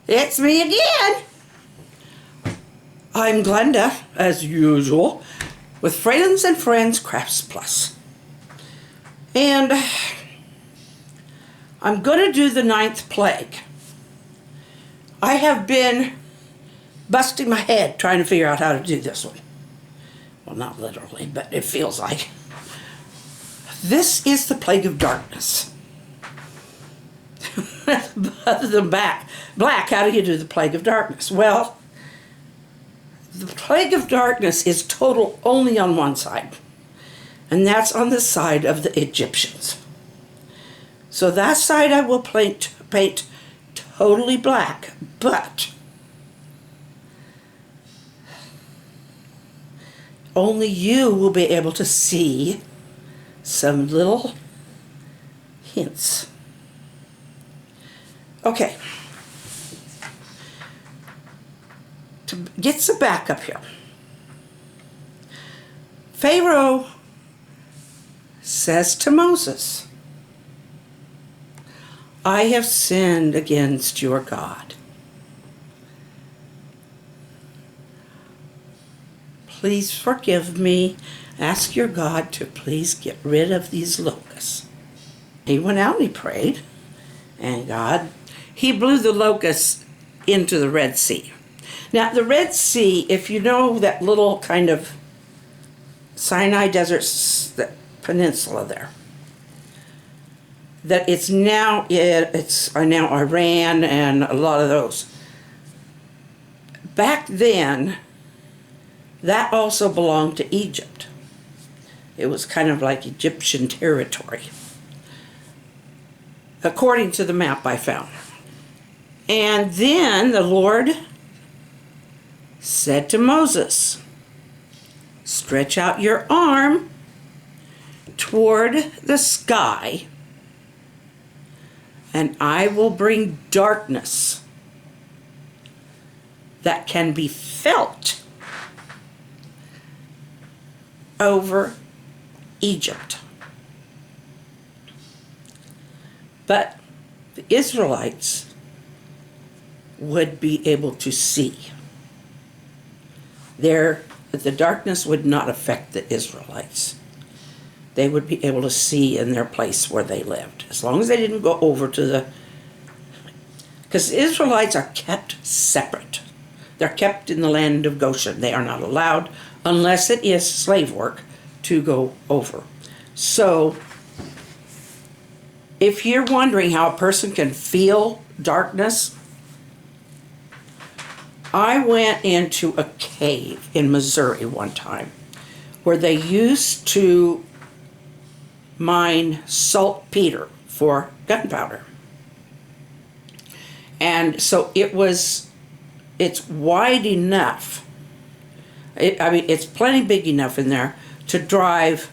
It's me again. I'm Glenda, as usual, with Fralins and Friends Crafts Plus. And I'm going to do the 9th plague. I have been busting my head trying to figure out how to do this one. Well, not literally, but it feels like. This is the plague of darkness. Other than black, how do you do the plague of darkness? Well, the plague of darkness is total only on one side, and that's on the side of the Egyptians. So that side I will paint totally black, but only you will be able to see some little hints. Okay, to get some backup here, Pharaoh says to Moses, I have sinned against your God. Please forgive me. Ask your God to please get rid of these locusts. He went out and he prayed, and he blew the locusts into the Red Sea. Now, the Red Sea, if you know that little kind of Sinai Desert that peninsula there, that it's now Iran and a lot of those. Back then, that also belonged to Egypt. It was kind of like Egyptian territory, according to the map I found. And then the Lord said to Moses, stretch out your arm toward the sky, and I will bring darkness that can be felt over Egypt. But the Israelites would be able to see. The darkness would not affect the Israelites. They would be able to see in their place where they lived, as long as they didn't go over to because the Israelites are kept separate. They're kept in the land of Goshen. They are not allowed, unless it is slave work, to go over. So, if you're wondering how a person can feel darkness, I went into a cave in Missouri one time where they used to mine saltpeter for gunpowder. And so it's wide enough. It's plenty big enough in there to drive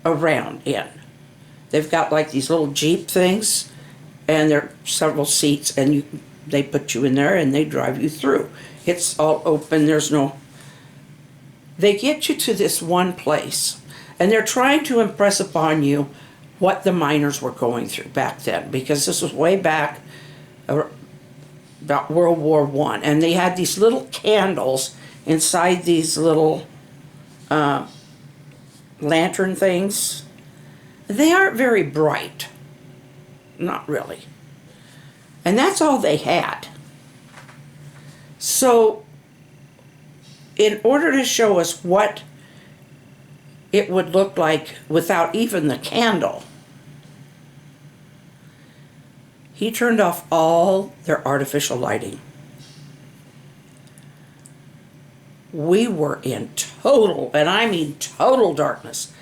around in. They've got like these little Jeep things, and there are several seats, and they put you in there and they drive you through. It's all open, they get you to this one place, and they're trying to impress upon you what the miners were going through back then, because this was way back about World War I, and they had these little candles inside these little lantern things. They aren't very bright, not really. And that's all they had. So, in order to show us what it would look like without even the candle, he turned off all their artificial lighting. We were in total, and I mean total darkness.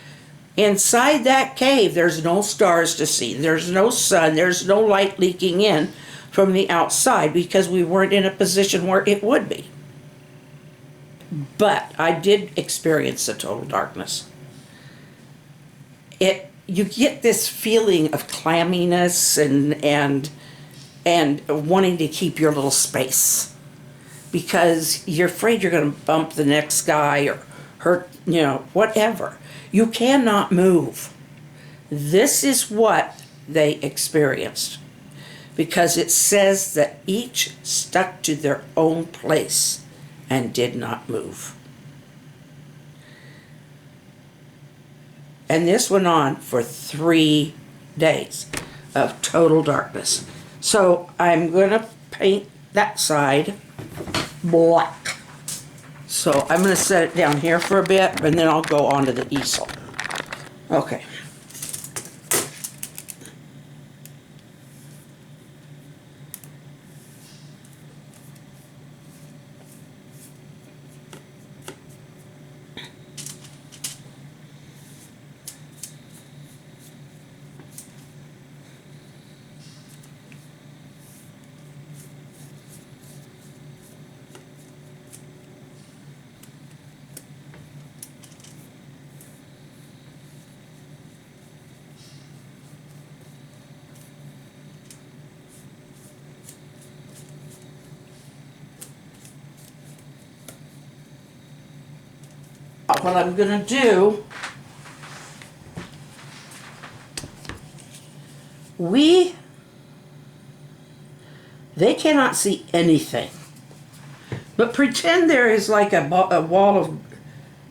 Inside that cave, there's no stars to see. There's no sun. There's no light leaking in from the outside, because we weren't in a position where it would be. But I did experience the total darkness. You get this feeling of clamminess and wanting to keep your little space, because you're afraid you're going to bump the next guy or hurt, whatever. You cannot move. This is what they experienced. because it says that each stuck to their own place and did not move. And this went on for 3 days of total darkness. So I'm going to paint that side black. So I'm going to set it down here for a bit, and then I'll go on to the easel. Okay. What I'm going to do, they cannot see anything. But pretend there is like a wall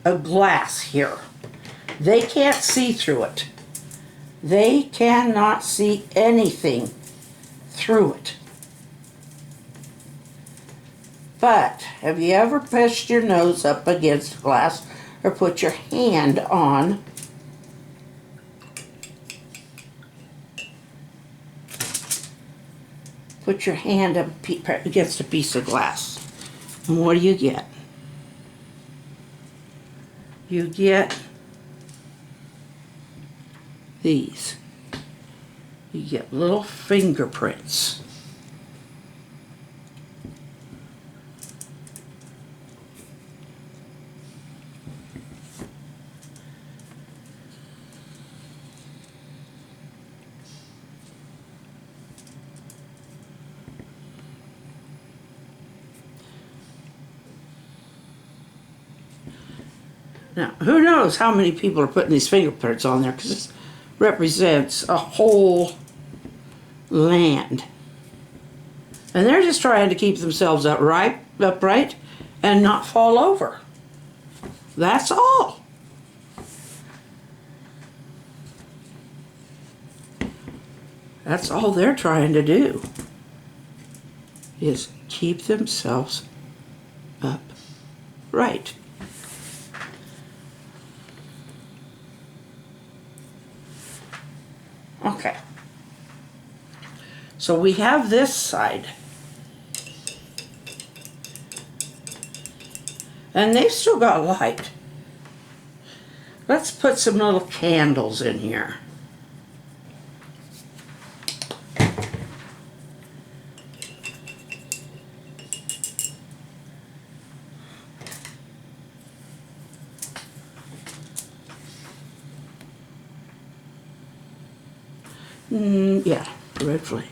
of glass here. They can't see through it. They cannot see anything through it. But have you ever pushed your nose up against glass or put your hand on up against a piece of glass? And what do you get? You get these. You get little fingerprints. Now, who knows how many people are putting these fingerprints on there, because this represents a whole land. And they're just trying to keep themselves upright and not fall over. That's all. That's all they're trying to do, is keep themselves upright. Okay, so we have this side, and they've still got light. Let's put some little candles in here. Yeah, red flame.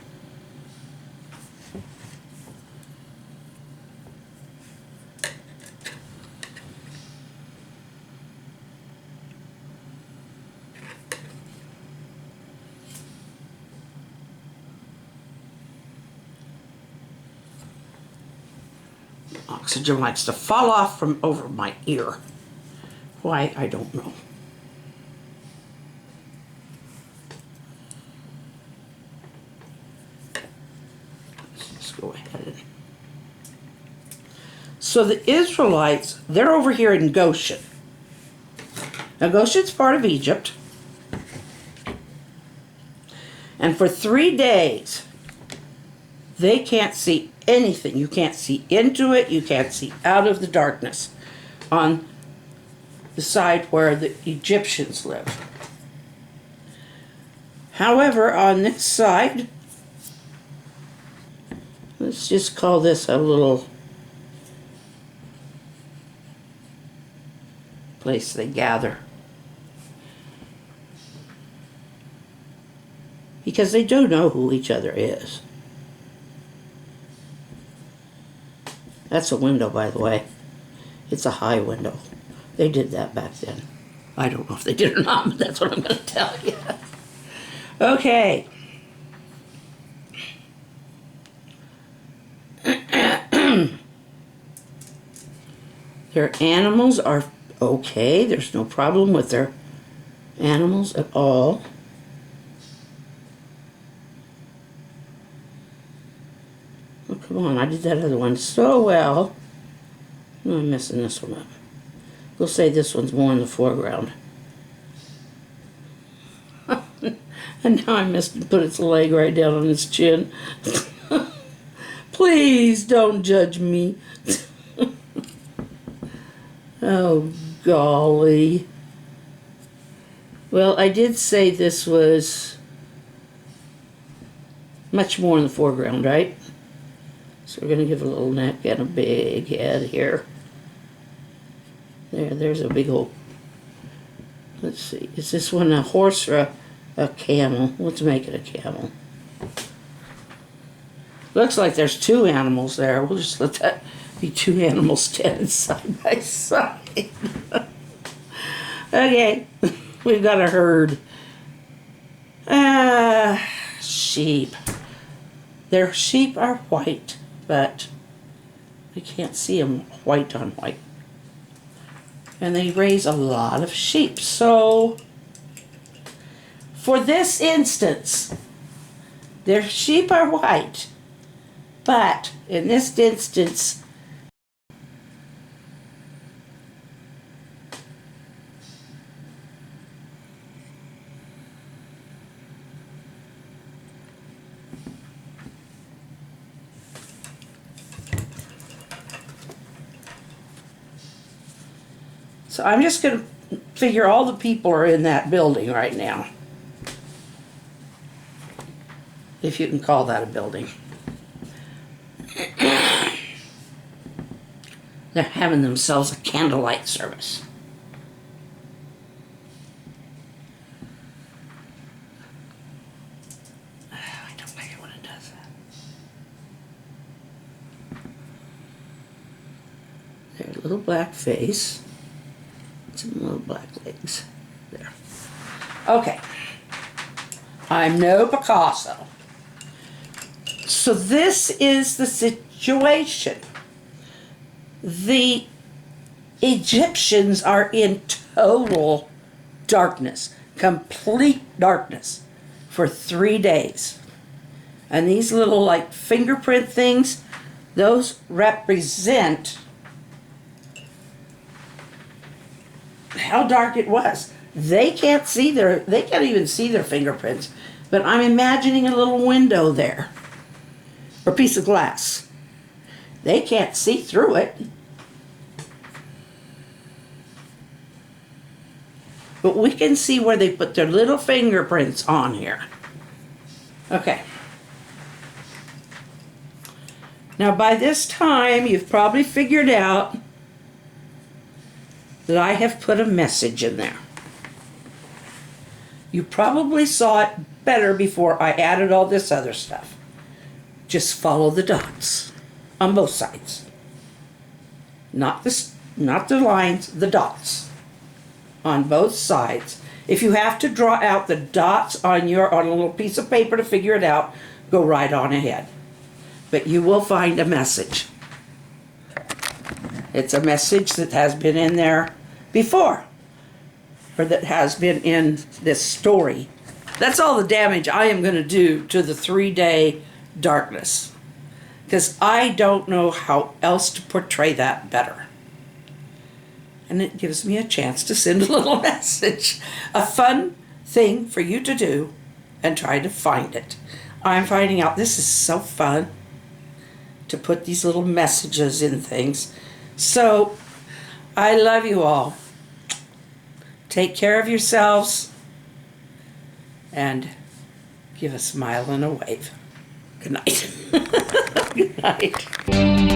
Oxygen likes to fall off from over my ear. Why, I don't know. Go ahead. So the Israelites, they're over here in Goshen. Now Goshen's part of Egypt. And for 3 days, they can't see anything. You can't see into it. You can't see out of the darkness on the side where the Egyptians live. However, on this side, let's just call this a little place they gather. Because they do know who each other is. That's a window, by the way. It's a high window. They did that back then. I don't know if they did or not, but that's what I'm going to tell you. Okay. Their animals are okay. There's no problem with their animals at all. Oh, come on. I did that other one so well. No, I'm messing this one up. We'll say this one's more in the foreground. And now I missed and put its leg right down on its chin. Please don't judge me. Oh, golly. Well, I did say this was much more in the foreground, right? So we're going to give a little neck and a big head here. There's a big old... Let's see. Is this one a horse or a camel? Let's make it a camel. Looks like there's two animals there. We'll just let that be two animals standing side by side. Okay. We've got a herd. Sheep. Their sheep are white, but I can't see them white on white. And they raise a lot of sheep. So, for this instance, their sheep are white, but in this instance, so I'm just going to figure all the people are in that building right now. If you can call that a building. They're having themselves a candlelight service. I don't like it when it does that. Their little black face. Some little black legs. There. Okay. I'm no Picasso. So this is the situation. The Egyptians are in total darkness, complete darkness for 3 days. And these little like fingerprint things, those represent how dark it was. They can't even see their fingerprints. But I'm imagining a little window there. Or a piece of glass. They can't see through it. But we can see where they put their little fingerprints on here. Okay. Now by this time, you've probably figured out that I have put a message in there. You probably saw it better before I added all this other stuff. Just follow the dots on both sides. Not the lines, the dots on both sides. If you have to draw out the dots on a little piece of paper to figure it out, go right on ahead. But you will find a message. It's a message that has been in there before, or that has been in this story. That's all the damage I am going to do to the 3-day darkness, because I don't know how else to portray that better. And it gives me a chance to send a little message, a fun thing for you to do and try to find it. I'm finding out this is so fun to put these little messages in things. So I love you all. Take care of yourselves and give a smile and a wave. Good night. Good night.